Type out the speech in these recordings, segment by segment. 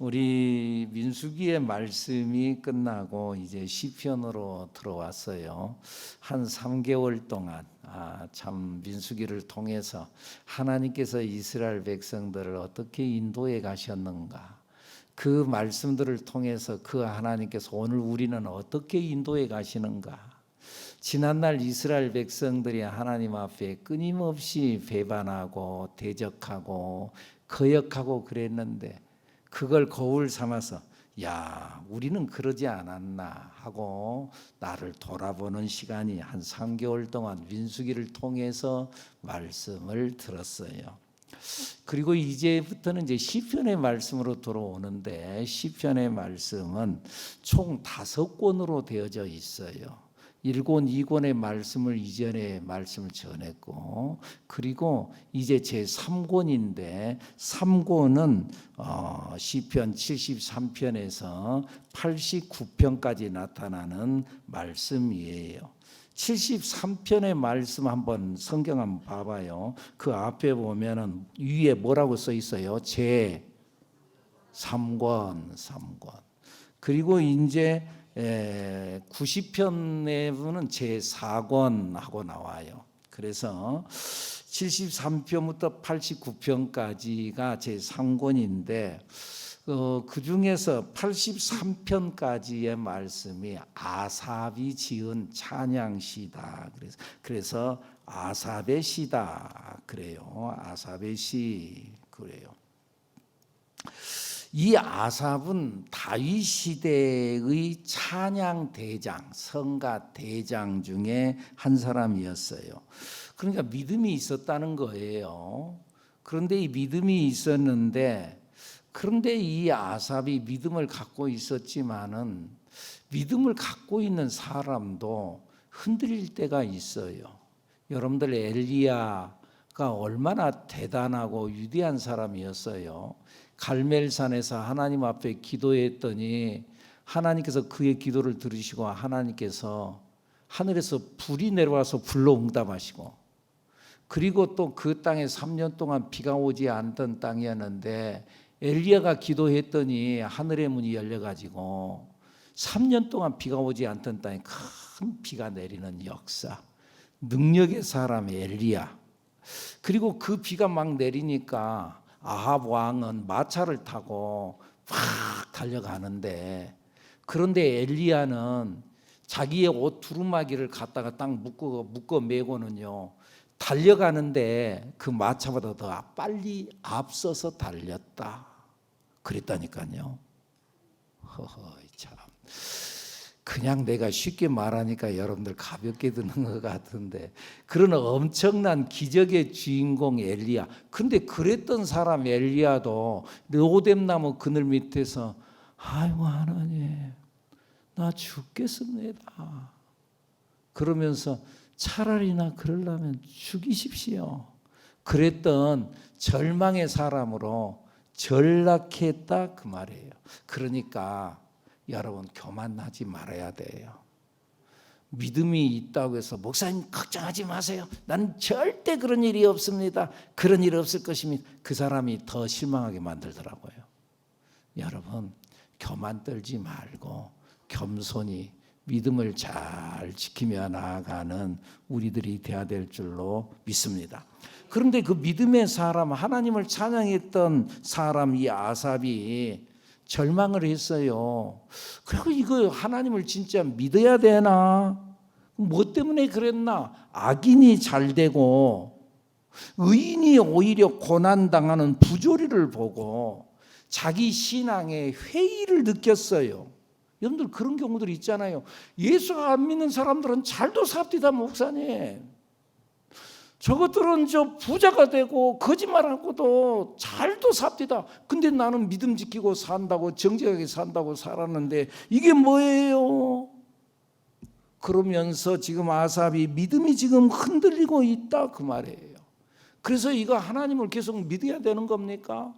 우리 민수기의 말씀이 끝나고 이제 시편으로 들어왔어요. 한 3개월 동안 참 민수기를 통해서 하나님께서 이스라엘 백성들을 어떻게 인도해 가셨는가, 그 말씀들을 통해서 그 하나님께서 오늘 우리는 어떻게 인도해 가시는가. 지난날 이스라엘 백성들이 하나님 앞에 끊임없이 배반하고 대적하고 거역하고 그랬는데, 그걸 거울 삼아서 야, 우리는 그러지 않았나 하고 나를 돌아보는 시간이 한 3개월 동안 민수기를 통해서 말씀을 들었어요. 그리고 이제부터는 이제 시편의 말씀으로 들어오는데, 시편의 말씀은 총 5권으로 되어져 있어요. 1권, 2권의 말씀을 이전에 말씀을 전했고, 그리고 이제 제3권인데 3권은 시편 73편에서 89편까지 나타나는 말씀이에요. 73편의 말씀 한번 성경 한번 봐봐요. 그 앞에 보면은 위에 뭐라고 써 있어요? 제3권. 그리고 이제 90편에 보면 제4권 하고 나와요. 그래서 73편부터 89편까지가 제3권인데 그 중에서 83편까지의 말씀이 아삽이 지은 찬양시다. 그래서 아삽의 시다 그래요. 아삽의 시 그래요. 이 아삽은 다윗 시대의 찬양 대장, 성가 대장 중에 한 사람이었어요. 그러니까 믿음이 있었다는 거예요. 그런데 이 믿음이 있었는데, 그런데 이 아삽이 믿음을 갖고 있었지만은 믿음을 갖고 있는 사람도 흔들릴 때가 있어요. 여러분들 엘리야가 얼마나 대단하고 위대한 사람이었어요. 갈멜산에서 하나님 앞에 기도했더니 하나님께서 그의 기도를 들으시고 하나님께서 하늘에서 불이 내려와서 불로 응답하시고, 그리고 또 그 땅에 3년 동안 비가 오지 않던 땅이었는데 엘리야가 기도했더니 하늘의 문이 열려가지고 3년 동안 비가 오지 않던 땅에 큰 비가 내리는 역사, 능력의 사람 엘리야. 그리고 그 비가 막 내리니까 아합 왕은 마차를 타고 팍 달려가는데, 그런데 엘리야는 자기의 옷 두루마기를 갖다가 딱 묶어 매고는요 달려가는데 그 마차보다 더 빨리 앞서서 달렸다 그랬다니까요. 허허, 참. 그냥 내가 쉽게 말하니까 여러분들 가볍게 드는 것 같은데, 그런 엄청난 기적의 주인공 엘리야. 근데 그랬던 사람 엘리야도 로뎀나무 그늘 밑에서 아이고 하나님 나 죽겠습니다 그러면서 차라리나 그러려면 죽이십시오 그랬던 절망의 사람으로 전락했다 그 말이에요. 그러니까 여러분 교만하지 말아야 돼요. 믿음이 있다고 해서 목사님 걱정하지 마세요, 나는 절대 그런 일이 없습니다, 그런 일 없을 것입니다, 그 사람이 더 실망하게 만들더라고요. 여러분 교만 떨지 말고 겸손히 믿음을 잘 지키며 나아가는 우리들이 되어야 될 줄로 믿습니다. 그런데 그 믿음의 사람, 하나님을 찬양했던 사람 이 아삽이 절망을 했어요. 그리고 이거 하나님을 진짜 믿어야 되나? 뭐 때문에 그랬나? 악인이 잘 되고 의인이 오히려 고난당하는 부조리를 보고 자기 신앙의 회의를 느꼈어요. 여러분들 그런 경우들 있잖아요. 예수 안 믿는 사람들은 잘도 삽디다 목사님. 저것들은 저 부자가 되고 거짓말하고도 잘도 삽디다. 근데 나는 믿음 지키고 산다고 정직하게 산다고 살았는데 이게 뭐예요? 그러면서 지금 아삽이 믿음이 지금 흔들리고 있다 그 말이에요. 그래서 이거 하나님을 계속 믿어야 되는 겁니까?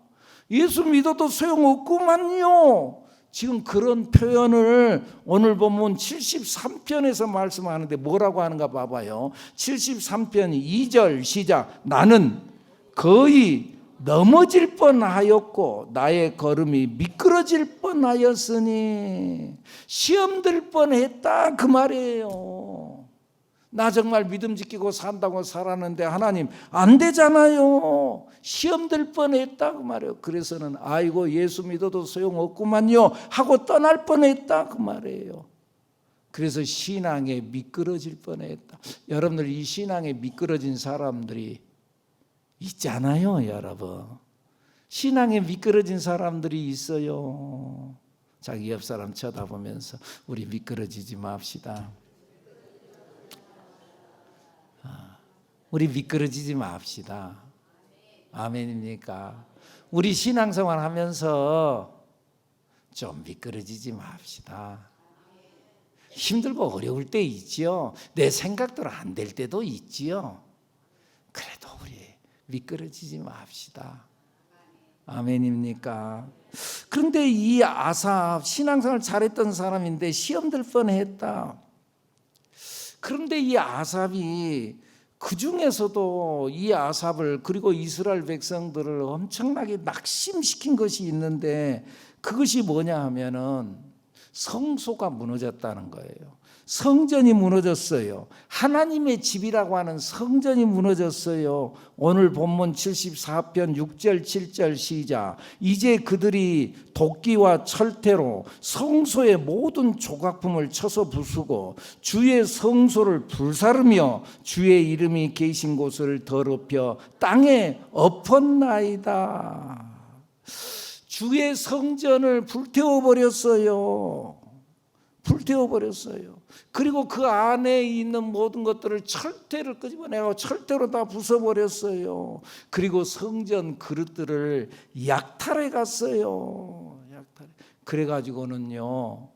예수 믿어도 소용없구만요. 지금 그런 표현을 오늘 보면 73편에서 말씀하는데 뭐라고 하는가 봐봐요. 73편 2절 시작. 나는 거의 넘어질 뻔하였고 나의 걸음이 미끄러질 뻔하였으니 시험 들 뻔했다 그 말이에요. 나 정말 믿음 지키고 산다고 살았는데 하나님 안 되잖아요. 시험 들 뻔했다 그 말이에요. 그래서는 아이고 예수 믿어도 소용없구만요 하고 떠날 뻔했다 그 말이에요. 그래서 신앙에 미끄러질 뻔했다. 여러분들 이 신앙에 미끄러진 사람들이 있잖아요, 여러분. 신앙에 미끄러진 사람들이 있어요. 자기 옆 사람 쳐다보면서 우리 미끄러지지 맙시다. 우리 미끄러지지 맙시다. 아멘입니까? 우리 신앙생활 하면서 좀 미끄러지지 맙시다. 힘들고 어려울 때 있지요. 내 생각대로 안 될 때도 있지요. 그래도 우리 미끄러지지 맙시다. 아멘입니까? 그런데 이 아삽 신앙생활 잘했던 사람인데 시험 들 뻔했다. 그런데 이 아삽이 그 중에서도 이 아삽을 그리고 이스라엘 백성들을 엄청나게 낙심시킨 것이 있는데 그것이 뭐냐 하면은 성소가 무너졌다는 거예요. 성전이 무너졌어요. 하나님의 집이라고 하는 성전이 무너졌어요. 오늘 본문 74편 6절 7절 시작. 이제 그들이 도끼와 철퇴로 성소의 모든 조각품을 쳐서 부수고 주의 성소를 불사르며 주의 이름이 계신 곳을 더럽혀 땅에 엎었나이다. 주의 성전을 불태워버렸어요. 불태워버렸어요. 그리고 그 안에 있는 모든 것들을 철퇴를 끄집어내고 철퇴로 다 부숴버렸어요. 그리고 성전 그릇들을 약탈해 갔어요. 약탈해. 그래가지고는요,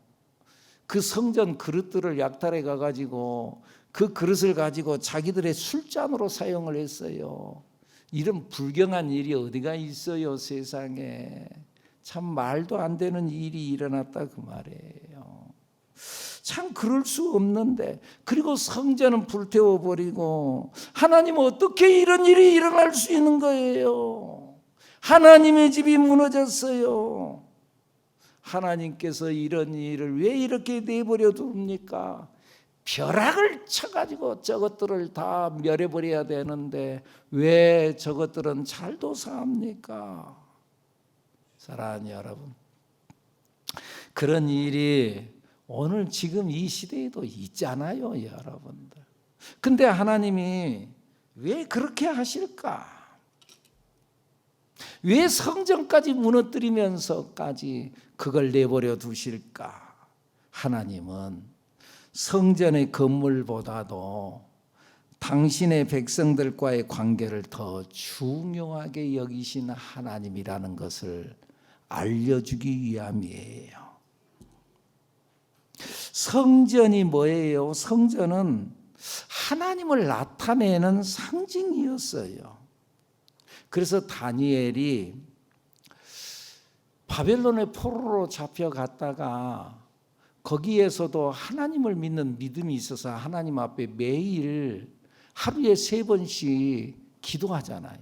그 성전 그릇들을 약탈해 가가지고 그 그릇을 가지고 자기들의 술잔으로 사용을 했어요. 이런 불경한 일이 어디가 있어요, 세상에. 참 말도 안 되는 일이 일어났다 그 말이에요. 참 그럴 수 없는데, 그리고 성전은 불태워버리고 하나님 어떻게 이런 일이 일어날 수 있는 거예요? 하나님의 집이 무너졌어요. 하나님께서 이런 일을 왜 이렇게 내버려 둡니까? 벼락을 쳐가지고 저것들을 다 멸해버려야 되는데 왜 저것들은 잘도 삽니까? 사랑하는 여러분, 그런 일이 오늘 지금 이 시대에도 있잖아요, 여러분들. 근데 하나님이 왜 그렇게 하실까? 왜 성전까지 무너뜨리면서까지 그걸 내버려 두실까? 하나님은 성전의 건물보다도 당신의 백성들과의 관계를 더 중요하게 여기신 하나님이라는 것을 알려주기 위함이에요. 성전이 뭐예요? 성전은 하나님을 나타내는 상징이었어요. 그래서 다니엘이 바벨론의 포로로 잡혀갔다가 거기에서도 하나님을 믿는 믿음이 있어서 하나님 앞에 매일 하루에 3번씩 기도하잖아요.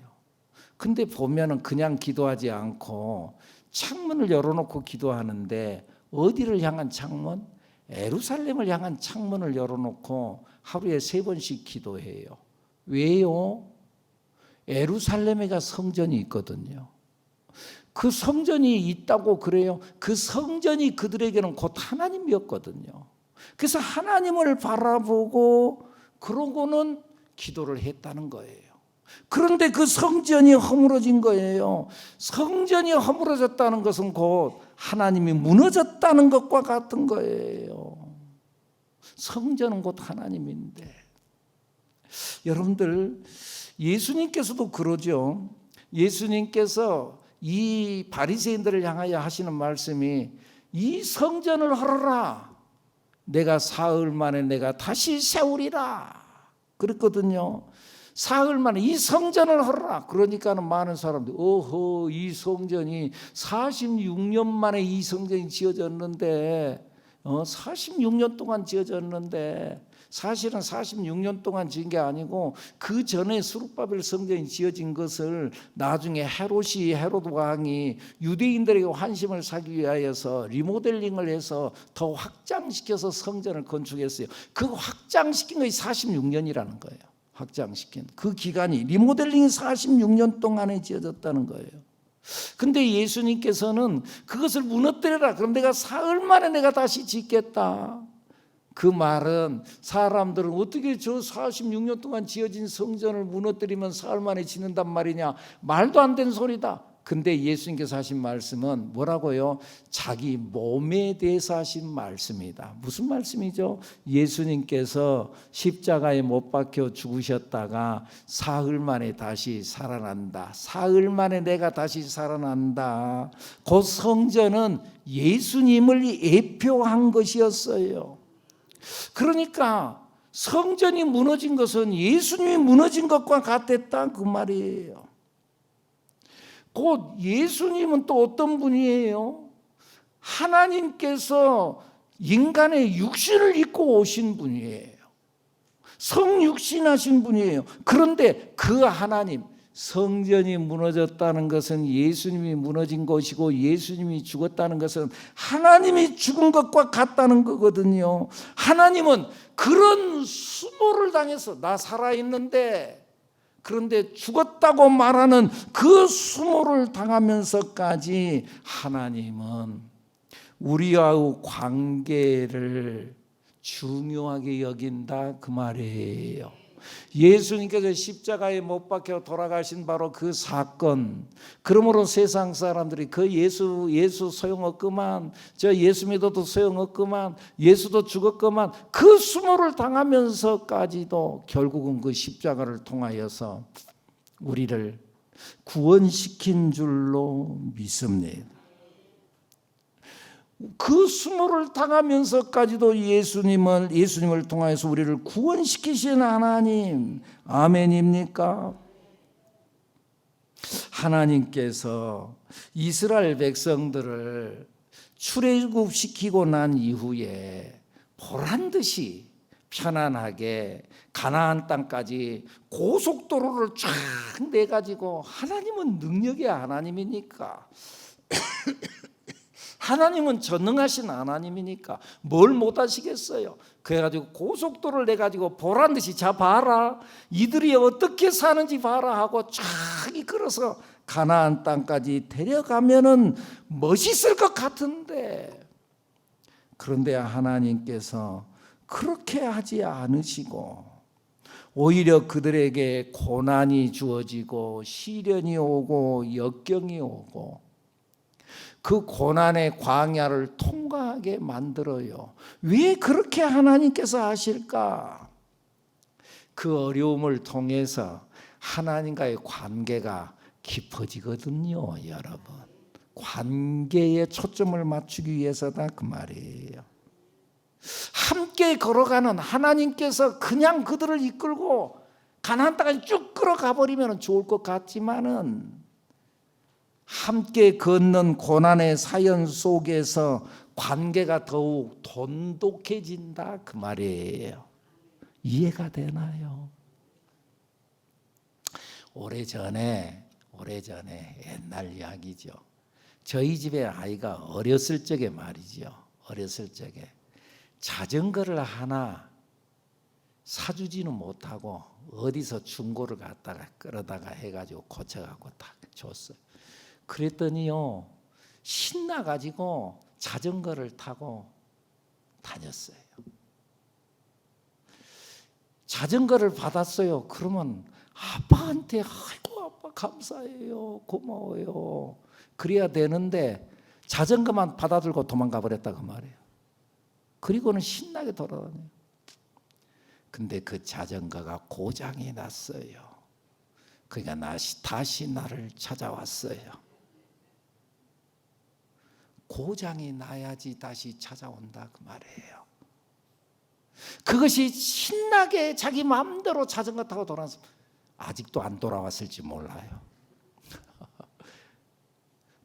근데 보면은 그냥 기도하지 않고 창문을 열어놓고 기도하는데 어디를 향한 창문? 예루살렘을 향한 창문을 열어놓고 하루에 3번씩 기도해요. 왜요? 예루살렘에가 성전이 있거든요. 그 성전이 있다고 그래요. 그 성전이 그들에게는 곧 하나님이었거든요. 그래서 하나님을 바라보고 그러고는 기도를 했다는 거예요. 그런데 그 성전이 허물어진 거예요. 성전이 허물어졌다는 것은 곧 하나님이 무너졌다는 것과 같은 거예요. 성전은 곧 하나님인데, 여러분들 예수님께서도 그러죠. 예수님께서 이 바리새인들을 향하여 하시는 말씀이 이 성전을 헐어라. 내가 사흘 만에 내가 다시 세우리라 그랬거든요. 사흘 만에 이 성전을 헐어라. 그러니까는 많은 사람들이 이 성전이 46년 만에 이 성전이 지어졌는데 46년 동안 지어졌는데 사실은 46년 동안 지은 게 아니고 그 전에 스룹바벨 성전이 지어진 것을 나중에 헤롯 왕이 유대인들에게 환심을 사기 위하여서 리모델링을 해서 더 확장시켜서 성전을 건축했어요. 그 확장시킨 것이 46년이라는 거예요. 확장시킨 그 기간이 리모델링이 46년 동안에 지어졌다는 거예요. 근데 예수님께서는 그것을 무너뜨려라. 그럼 내가 사흘 만에 내가 다시 짓겠다. 그 말은 사람들은 어떻게 저 46년 동안 지어진 성전을 무너뜨리면 사흘 만에 짓는단 말이냐. 말도 안 되는 소리다. 근데 예수님께서 하신 말씀은 뭐라고요? 자기 몸에 대해서 하신 말씀이다. 무슨 말씀이죠? 예수님께서 십자가에 못 박혀 죽으셨다가 사흘 만에 다시 살아난다. 사흘 만에 내가 다시 살아난다. 그 성전은 예수님을 예표한 것이었어요. 그러니까 성전이 무너진 것은 예수님이 무너진 것과 같았다 그 말이에요. 곧 예수님은 또 어떤 분이에요? 하나님께서 인간의 육신을 입고 오신 분이에요. 성육신하신 분이에요. 그런데 그 하나님, 성전이 무너졌다는 것은 예수님이 무너진 것이고 예수님이 죽었다는 것은 하나님이 죽은 것과 같다는 거거든요. 하나님은 그런 수모를 당해서 나 살아있는데 그런데 죽었다고 말하는 그 수모를 당하면서까지 하나님은 우리와의 관계를 중요하게 여긴다 그 말이에요. 예수님께서 십자가에 못 박혀 돌아가신 바로 그 사건, 그러므로 세상 사람들이 그 예수 소용없구만, 저 예수 믿어도 소용없구만, 예수도 죽었구만, 그 수모를 당하면서까지도 결국은 그 십자가를 통하여서 우리를 구원시킨 줄로 믿습니다. 그 수모를 당하면서까지도 예수님을 통하여서 우리를 구원시키신 하나님, 아멘입니까? 하나님께서 이스라엘 백성들을 출애굽시키고 난 이후에 보란듯이 편안하게 가나안 땅까지 고속도로를 쫙 내가지고, 하나님은 능력의 하나님이니까 하나님은 전능하신 하나님이니까 뭘 못하시겠어요. 그래가지고 고속도로를 내가지고 보란듯이 자 봐라, 이들이 어떻게 사는지 봐라 하고 쫙 이끌어서 가나안 땅까지 데려가면은 멋있을 것 같은데, 그런데 하나님께서 그렇게 하지 않으시고 오히려 그들에게 고난이 주어지고 시련이 오고 역경이 오고 그 고난의 광야를 통과하게 만들어요. 왜 그렇게 하나님께서 하실까? 그 어려움을 통해서 하나님과의 관계가 깊어지거든요, 여러분. 관계에 초점을 맞추기 위해서다 그 말이에요. 함께 걸어가는 하나님께서 그냥 그들을 이끌고 가나안 땅까지 쭉 끌어가 버리면 좋을 것 같지만은, 함께 걷는 고난의 사연 속에서 관계가 더욱 돈독해진다 그 말이에요. 이해가 되나요? 오래전에 옛날 이야기죠. 저희 집에 아이가 어렸을 적에 말이죠. 어렸을 적에 자전거를 하나 사주지는 못하고 어디서 중고를 갖다가 끌어다가 해가지고 고쳐갖고 딱 줬어요. 그랬더니요, 신나가지고 자전거를 타고 다녔어요. 자전거를 받았어요. 그러면 아빠한테 아이고 아빠 감사해요, 고마워요, 그래야 되는데 자전거만 받아들고 도망가 버렸다 그 말이에요. 그리고는 신나게 돌아다녀요. 근데 그 자전거가 고장이 났어요. 그러니까 다시 나를 찾아왔어요. 고장이 나야지 다시 찾아온다 그 말이에요. 그것이 신나게 자기 마음대로 자전거 타고 돌아서 아직도 안 돌아왔을지 몰라요.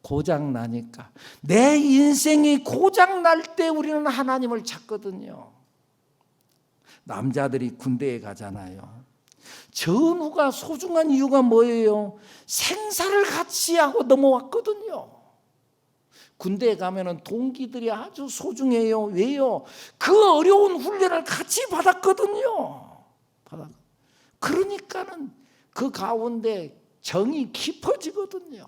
고장 나니까. 내 인생이 고장 날 때 우리는 하나님을 찾거든요. 남자들이 군대에 가잖아요. 전우가 소중한 이유가 뭐예요? 생사를 같이 하고 넘어왔거든요. 군대에 가면은 동기들이 아주 소중해요. 왜요? 그 어려운 훈련을 같이 받았거든요. 그러니까는 그 가운데 정이 깊어지거든요.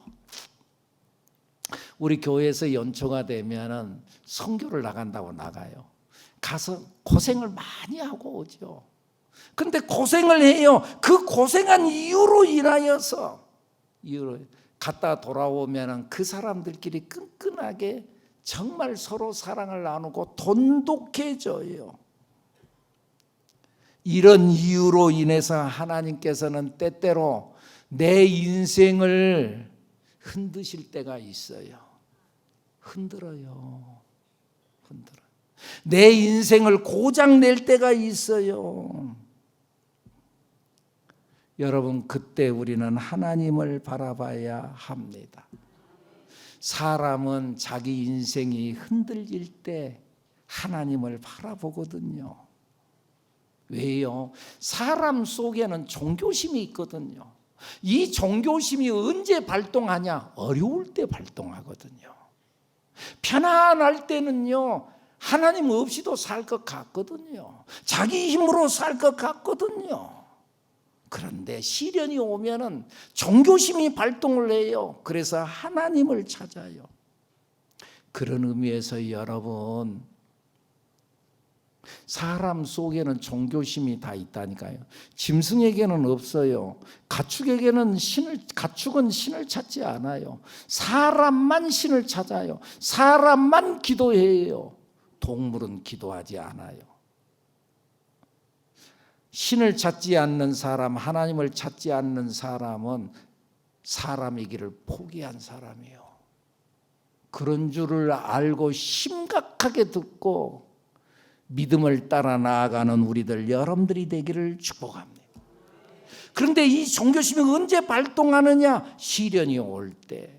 우리 교회에서 연초가 되면은 선교를 나간다고 나가요. 가서 고생을 많이 하고 오죠. 근데 고생을 해요. 그 고생한 이유로 인하여서 갔다 돌아오면 그 사람들끼리 끈끈하게 정말 서로 사랑을 나누고 돈독해져요. 이런 이유로 인해서 하나님께서는 때때로 내 인생을 흔드실 때가 있어요. 흔들어요. 내 인생을 고장낼 때가 있어요. 여러분, 그때 우리는 하나님을 바라봐야 합니다. 사람은 자기 인생이 흔들릴 때 하나님을 바라보거든요. 왜요? 사람 속에는 종교심이 있거든요. 이 종교심이 언제 발동하냐? 어려울 때 발동하거든요. 편안할 때는요, 하나님 없이도 살 것 같거든요. 자기 힘으로 살 것 같거든요. 그런데 시련이 오면은 종교심이 발동을 해요. 그래서 하나님을 찾아요. 그런 의미에서 여러분, 사람 속에는 종교심이 다 있다니까요. 짐승에게는 없어요. 가축은 신을 찾지 않아요. 사람만 신을 찾아요. 사람만 기도해요. 동물은 기도하지 않아요. 신을 찾지 않는 사람, 하나님을 찾지 않는 사람은 사람이기를 포기한 사람이에요. 그런 줄을 알고 심각하게 듣고 믿음을 따라 나아가는 우리들 여러분들이 되기를 축복합니다. 그런데 이 종교심이 언제 발동하느냐? 시련이 올 때.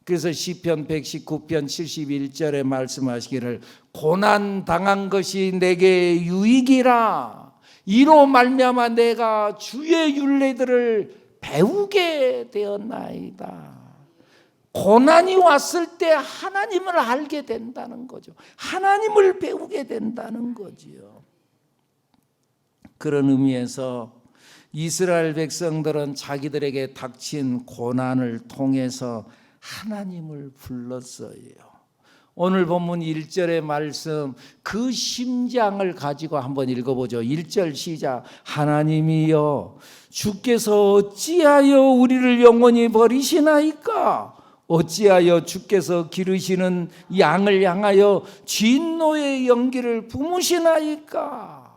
그래서 시편 119편 71절에 말씀하시기를 고난 당한 것이 내게 유익이라. 이로 말미암아 내가 주의 율례들을 배우게 되었나이다. 고난이 왔을 때 하나님을 알게 된다는 거죠. 하나님을 배우게 된다는 거지요. 그런 의미에서 이스라엘 백성들은 자기들에게 닥친 고난을 통해서 하나님을 불렀어요. 오늘 본문 1절의 말씀, 그 심장을 가지고 한번 읽어보죠. 1절 시작. 하나님이여, 주께서 어찌하여 우리를 영원히 버리시나이까? 어찌하여 주께서 기르시는 양을 향하여 진노의 연기를 뿜으시나이까?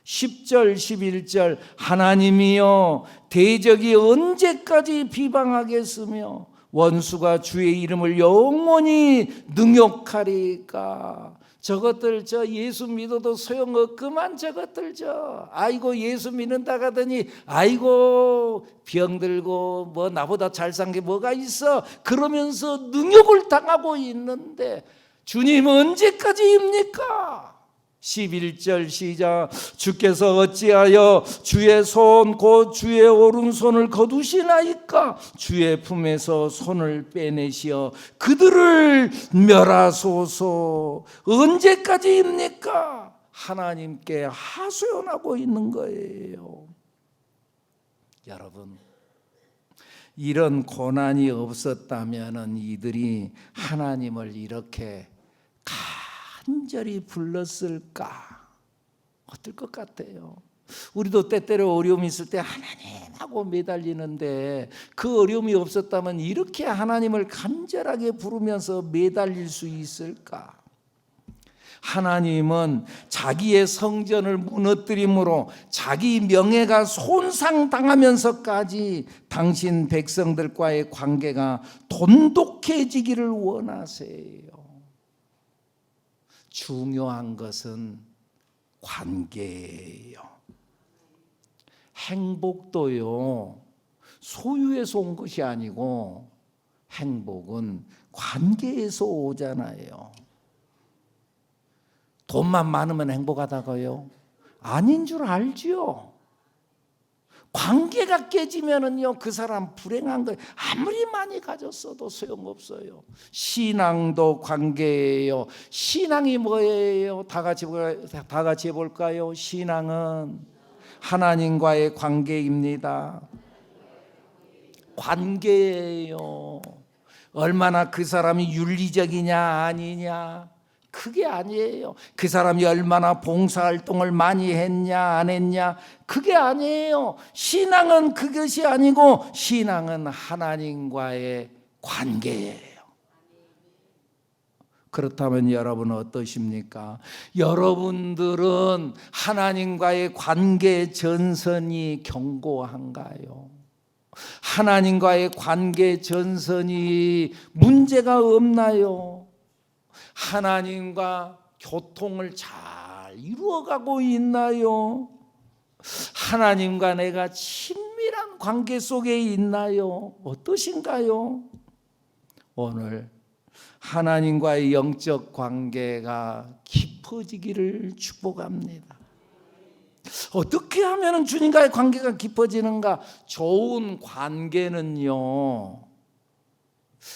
10절 11절. 하나님이여, 대적이 언제까지 비방하겠으며 원수가 주의 이름을 영원히 능욕하리까? 저것들 예수 믿어도 소용없구만. 저것들 아이고 예수 믿는다 하더니 아이고 병들고 뭐 나보다 잘 산 게 뭐가 있어 그러면서 능욕을 당하고 있는데 주님 언제까지입니까? 11절 시작. 주께서 어찌하여 주의 손 곧 주의 오른손을 거두시나이까? 주의 품에서 손을 빼내시어 그들을 멸하소서. 언제까지입니까? 하나님께 하소연하고 있는 거예요. 여러분, 이런 고난이 없었다면 이들이 하나님을 이렇게 간절히 불렀을까? 어떨 것 같아요? 우리도 때때로 어려움이 있을 때 하나님하고 매달리는데 그 어려움이 없었다면 이렇게 하나님을 간절하게 부르면서 매달릴 수 있을까? 하나님은 자기의 성전을 무너뜨림으로 자기 명예가 손상당하면서까지 당신 백성들과의 관계가 돈독해지기를 원하세요. 중요한 것은 관계예요. 행복도요, 소유에서 온 것이 아니고 행복은 관계에서 오잖아요. 돈만 많으면 행복하다고요? 아닌 줄 알죠. 관계가 깨지면은요, 그 사람 불행한 거예요. 아무리 많이 가졌어도 소용없어요. 신앙도 관계예요. 신앙이 뭐예요? 다 같이 해볼까요? 신앙은 하나님과의 관계입니다. 관계예요. 얼마나 그 사람이 윤리적이냐 아니냐, 그게 아니에요. 그 사람이 얼마나 봉사활동을 많이 했냐 안 했냐, 그게 아니에요. 신앙은 그것이 아니고 신앙은 하나님과의 관계예요. 그렇다면 여러분은 어떠십니까? 여러분들은 하나님과의 관계 전선이 견고한가요? 하나님과의 관계 전선이 문제가 없나요? 하나님과 교통을 잘 이루어가고 있나요? 하나님과 내가 친밀한 관계 속에 있나요? 어떠신가요? 오늘 하나님과의 영적 관계가 깊어지기를 축복합니다. 어떻게 하면 주님과의 관계가 깊어지는가? 좋은 관계는요,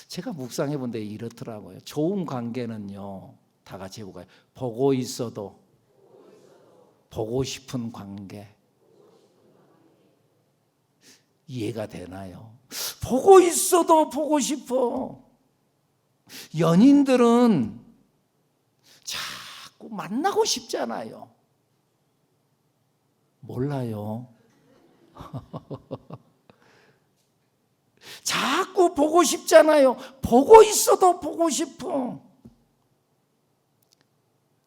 제가 묵상해 본 데 이렇더라고요. 좋은 관계는요, 다 같이 해볼까요? 보고 있어도 보고 싶은 관계. 이해가 되나요? 보고 있어도 보고 싶어. 연인들은 자꾸 만나고 싶잖아요. 몰라요. 자꾸 보고 싶잖아요. 보고 있어도 보고 싶어.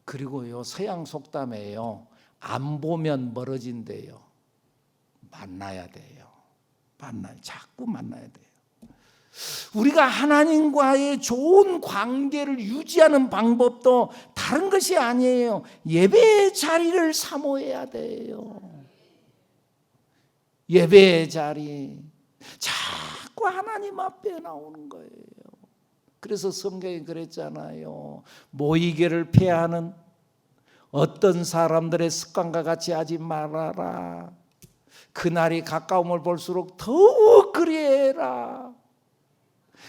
그리고요, 서양 속담에요, 안 보면 멀어진대요. 만나야 돼요. 자꾸 만나야 돼요. 우리가 하나님과의 좋은 관계를 유지하는 방법도 다른 것이 아니에요. 예배의 자리를 사모해야 돼요. 예배의 자리. 자꾸 하나님 앞에 나오는 거예요. 그래서 성경이 그랬잖아요. 모이게를 피하는 어떤 사람들의 습관과 같이 하지 말아라. 그날이 가까움을 볼수록 더욱 그리해라.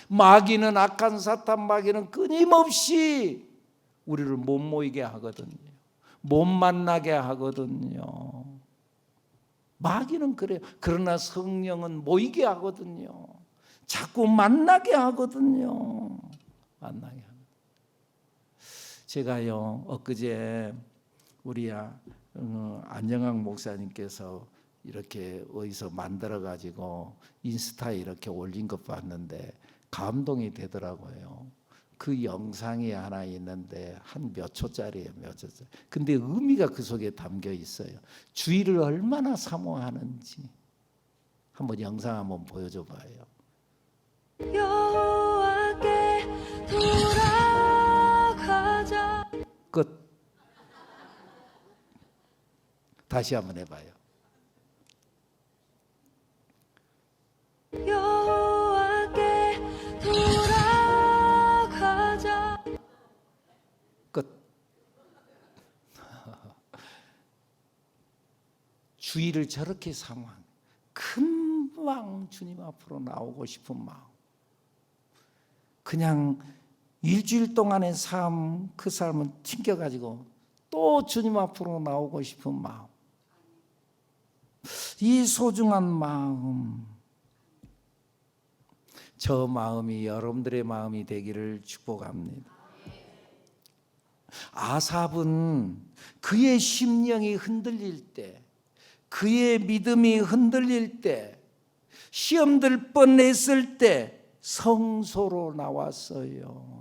마귀는, 악한 사탄 마귀는 끊임없이 우리를 못 모이게 하거든요. 못 만나게 하거든요. 마귀는 그래요. 그러나 성령은 모이게 하거든요. 자꾸 만나게 하거든요. 만나게 합니다. 제가요, 엊그제 우리 안영학 목사님께서 이렇게 어디서 만들어 가지고 인스타에 이렇게 올린 것 봤는데 감동이 되더라고요. 그 영상이 하나 있는데 한 몇 초짜리예요, 몇 초짜리. 근데 의미가 그 속에 담겨 있어요. 주의를 얼마나 사모하는지. 한번 영상 한번 보여줘 봐요. 여호와께 돌아가자. 끝. 다시 한번 해봐요. 여호와께 돌아가자. 끝. 주의를 저렇게 사모한, 금방 주님 앞으로 나오고 싶은 마음. 그냥 일주일 동안의 삶, 그 삶은 튕겨가지고 또 주님 앞으로 나오고 싶은 마음. 이 소중한 마음, 저 마음이 여러분들의 마음이 되기를 축복합니다. 아삽은 그의 심령이 흔들릴 때, 그의 믿음이 흔들릴 때, 시험 들 뻔했을 때 성소로 나왔어요.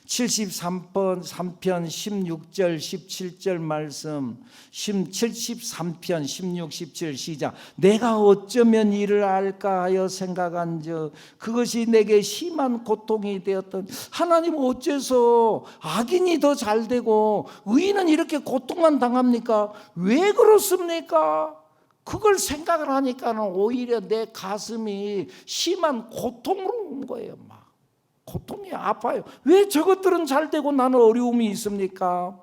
73편 16절 17절 말씀, 73편 16, 17 시작. 내가 어쩌면 이를 알까 하여 생각한즉 그것이 내게 심한 고통이 되었던. 하나님, 어째서 악인이 더 잘되고 의인은 이렇게 고통만 당합니까? 왜 그렇습니까? 그걸 생각을 하니까는 오히려 내 가슴이 심한 고통으로 온 거예요. 막 고통이 아파요. 왜 저것들은 잘 되고 나는 어려움이 있습니까?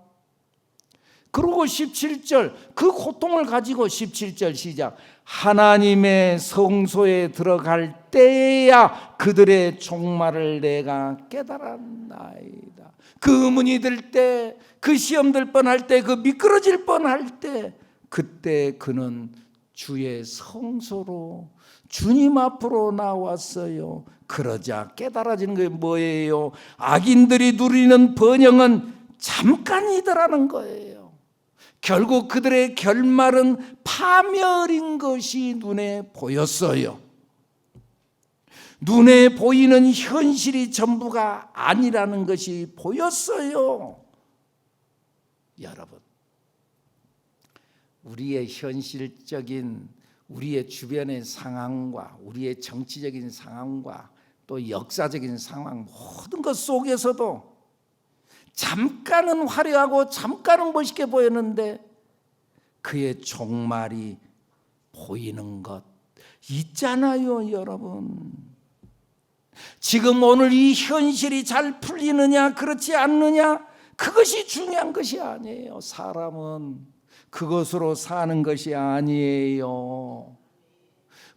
그리고 17절 그 고통을 가지고 17절 시작. 하나님의 성소에 들어갈 때야 그들의 종말을 내가 깨달았나이다. 그 의문이 들 때, 그 시험 들 뻔할 때, 그 미끄러질 뻔할 때, 그때 그는 주의 성소로 주님 앞으로 나왔어요. 그러자 깨달아지는 게 뭐예요? 악인들이 누리는 번영은 잠깐이더라는 거예요. 결국 그들의 결말은 파멸인 것이 눈에 보였어요. 눈에 보이는 현실이 전부가 아니라는 것이 보였어요. 여러분, 우리의 현실적인 우리의 주변의 상황과 우리의 정치적인 상황과 또 역사적인 상황 모든 것 속에서도 잠깐은 화려하고 잠깐은 멋있게 보였는데 그의 종말이 보이는 것 있잖아요, 여러분. 지금 오늘 이 현실이 잘 풀리느냐 그렇지 않느냐 그것이 중요한 것이 아니에요. 사람은 그것으로 사는 것이 아니에요.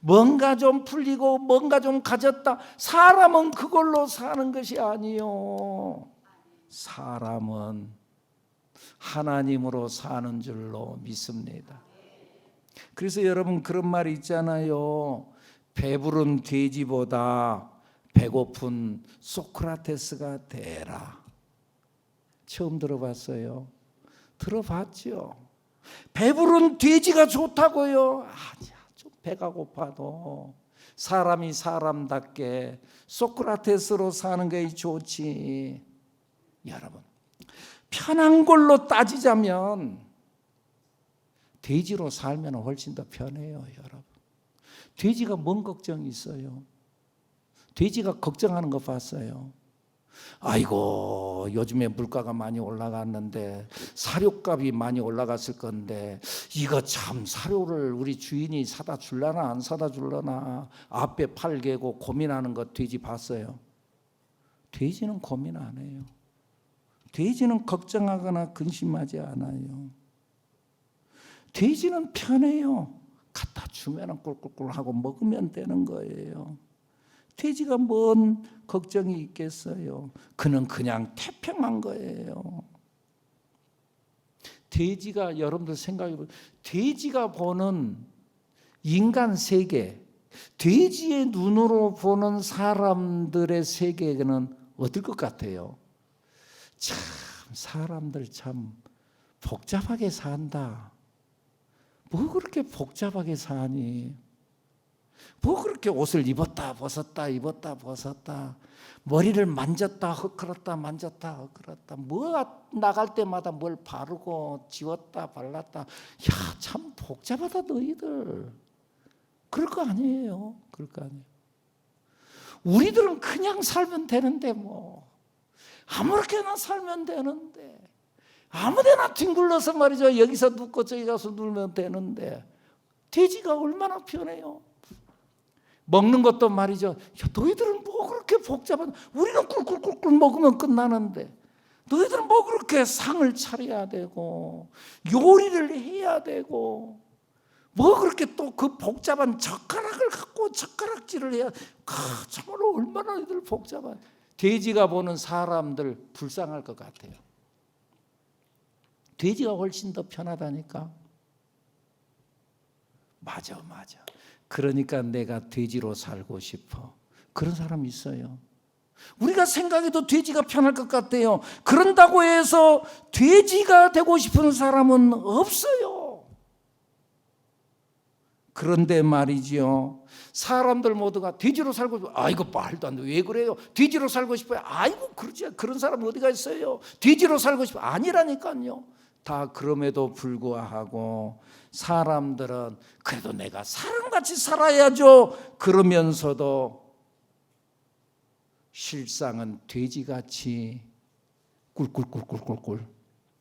뭔가 좀 풀리고 뭔가 좀 가졌다. 사람은 그걸로 사는 것이 아니에요. 사람은 하나님으로 사는 줄로 믿습니다. 그래서 여러분 그런 말이 있잖아요. 배부른 돼지보다 배고픈 소크라테스가 되라. 처음 들어봤어요? 들어봤죠? 배부른 돼지가 좋다고요? 아니야. 좀 배가 고파도 사람이 사람답게 소크라테스로 사는 게 좋지. 여러분, 편한 걸로 따지자면 돼지로 살면 훨씬 더 편해요, 여러분. 돼지가 뭔 걱정이 있어요? 돼지가 걱정하는 거 봤어요? 아이고, 요즘에 물가가 많이 올라갔는데 사료값이 많이 올라갔을 건데 이거 참 사료를 우리 주인이 사다 줄라나 안 사다 줄라나 앞에 팔개고 고민하는 거 돼지 봤어요? 돼지는 고민 안 해요. 돼지는 걱정하거나 근심하지 않아요. 돼지는 편해요. 갖다 주면 꿀꿀꿀 하고 먹으면 되는 거예요. 돼지가 뭔 걱정이 있겠어요? 그는 그냥 태평한 거예요. 돼지가 여러분들 생각해보세요. 돼지가 보는 인간 세계, 돼지의 눈으로 보는 사람들의 세계는 어떨 것 같아요? 참 사람들 참 복잡하게 산다. 뭐 그렇게 복잡하게 사니? 뭐 그렇게 옷을 입었다 벗었다 입었다 벗었다 머리를 만졌다 헛걸었다 만졌다 헛걸었다 뭐 나갈 때마다 뭘 바르고 지웠다 발랐다. 야, 참 복잡하다 너희들. 그럴 거 아니에요. 그럴 거 아니에요. 우리들은 그냥 살면 되는데 뭐 아무렇게나 살면 되는데 아무데나 뒹굴러서 말이죠. 여기서 눕고 저기 가서 누우면 되는데 돼지가 얼마나 편해요. 먹는 것도 말이죠. 야, 너희들은 뭐 그렇게 복잡한, 우리는 꿀꿀꿀꿀 먹으면 끝나는데 너희들은 뭐 그렇게 상을 차려야 되고 요리를 해야 되고 뭐 그렇게 또 그 복잡한 젓가락을 갖고 젓가락질을 해야. 참으로 얼마나 너희들 복잡한. 돼지가 보는 사람들 불쌍할 것 같아요. 돼지가 훨씬 더 편하다니까. 맞아. 그러니까 내가 돼지로 살고 싶어. 그런 사람 있어요. 우리가 생각해도 돼지가 편할 것 같아요. 그런다고 해서 돼지가 되고 싶은 사람은 없어요. 그런데 말이죠. 사람들 모두가 돼지로 살고 싶어요. 아이고 말도 안 돼. 왜 그래요? 돼지로 살고 싶어요. 아이고 그러지. 그런 사람 어디가 있어요? 돼지로 살고 싶어요. 아니라니까요. 다 그럼에도 불구하고 사람들은 그래도 내가 사람같이 살아야죠. 그러면서도 실상은 돼지같이 꿀꿀꿀꿀꿀꿀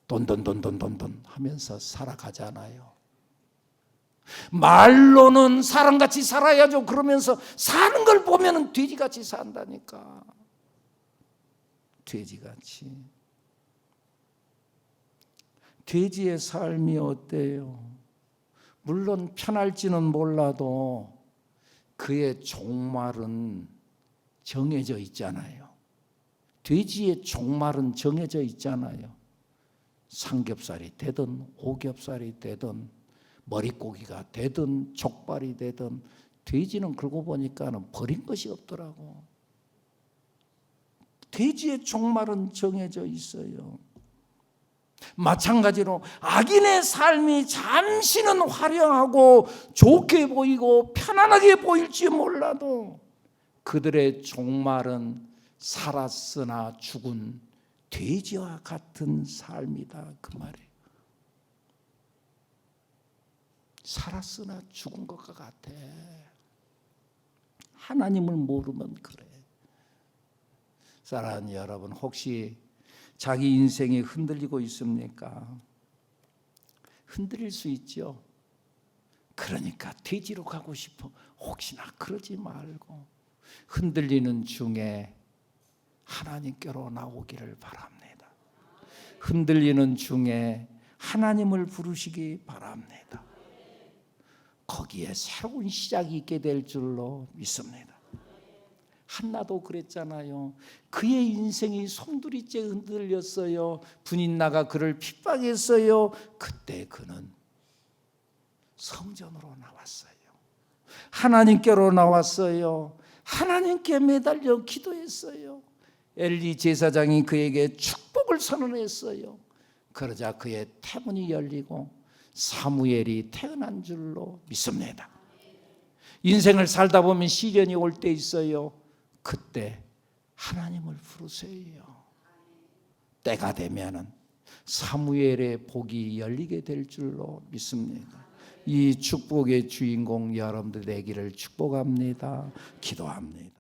돈돈돈돈돈돈 하면서 살아가잖아요. 말로는 사람같이 살아야죠. 그러면서 사는 걸 보면은 돼지같이 산다니까. 돼지같이. 돼지의 삶이 어때요? 물론 편할지는 몰라도 그의 종말은 정해져 있잖아요. 돼지의 종말은 정해져 있잖아요. 삼겹살이 되든 오겹살이 되든 머릿고기가 되든 족발이 되든 돼지는 그러고 보니까는 버린 것이 없더라고. 돼지의 종말은 정해져 있어요. 마찬가지로 악인의 삶이 잠시는 화려하고 좋게 보이고 편안하게 보일지 몰라도 그들의 종말은 살았으나 죽은 돼지와 같은 삶이다, 그 말이에요. 살았으나 죽은 것과 같아. 하나님을 모르면 그래. 사랑하는 여러분, 혹시 자기 인생이 흔들리고 있습니까? 흔들릴 수 있죠. 그러니까 돼지로 가고 싶어. 혹시나 그러지 말고 흔들리는 중에 하나님께로 나오기를 바랍니다. 흔들리는 중에 하나님을 부르시기 바랍니다. 거기에 새로운 시작이 있게 될 줄로 믿습니다. 한나도 그랬잖아요. 그의 인생이 송두리째 흔들렸어요. 분인나가 그를 핍박했어요. 그때 그는 성전으로 나왔어요. 하나님께로 나왔어요. 하나님께 매달려 기도했어요. 엘리 제사장이 그에게 축복을 선언했어요. 그러자 그의 태문이 열리고 사무엘이 태어난 줄로 믿습니다. 인생을 살다 보면 시련이 올 때 있어요. 그때 하나님을 부르세요. 때가 되면은 사무엘의 복이 열리게 될 줄로 믿습니다. 이 축복의 주인공 여러분들 되기를 축복합니다. 기도합니다.